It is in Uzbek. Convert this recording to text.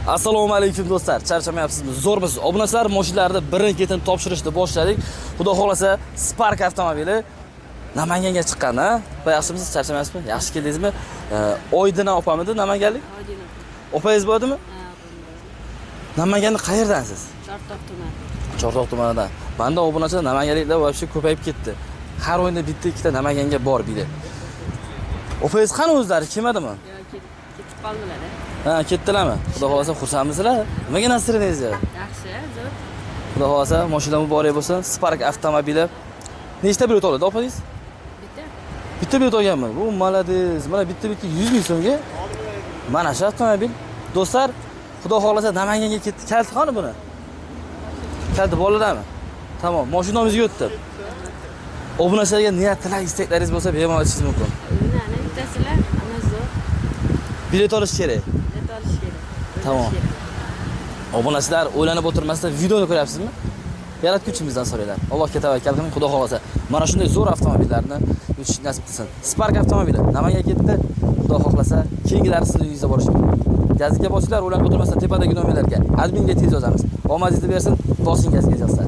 Assalomu alaykum do'stlar. Charchamayapsizmi? Zo'rmisiz? Obunachilar mashinalarni birin-ketin topshirishni boshladik. Xudo xolasa Spark avtomobili Namanganga chiqqan, ha? Yaxshimisiz? Charchamayapsizmi? Yaxshi keldingizmi? Oydina opamidi Namanganlik? Oydina. Opangiz bo'ldimi? Namanganni qayerdansiz? Chortoq tumani. Chortoq tumanidan. Banda obunachilar namanganliklar voqea ko'payib ketdi. Har o'yinda bitta ikkita Namanganga bor bilet. Opangiz qani o'zlari kelmadimi? Ketib qoldilar. Ha, ketdilarmi? Xudo xolasa xursandmisizlar? Nimaga nasringiz? Yaxshi, zo'r. Xudo xolasa mashina muborak bo'lsin. Spark avtomobili. Nechta bilet oldi opangiz? Bitta. Bitta bilet olganmi? Bu malades. Mana bitta biletga 100 ming so'mga. Mana shu avtomobil. Do'stlar, Xudo xolasa Namanganga ketdi. Kalti qani buni? Kalti bolalarmi? Tamom, mashinamizga o'tdi. Obunachilarga niyat, tilak, istaklaringiz bo'lsa bemalol aytishingiz mumkin. Mana bittasizlar, ana zo'r. Bilet olish kerak. Bilet olish kerak. Tamam. Obunachilar o'ylanib o'tirmasdan videoni ko'ryapsizmi? Yaratuvchimizdan so'raylar. Allohga tavakkal qiling, Xudo xolasa mana shunday zo'r avtomobillarni yutish nasib qilsin. Spark avtomobili Namanganga ketdi. Xudo xolasa keyingilari sizni uyingizda bo'lishi mumkin. Gazga bosinglar, o'ylanib o'tirmasdan tepadagi nomerlarga adminga tez yozamiz. Omadingizni bersin, bosing gazga do'stlar.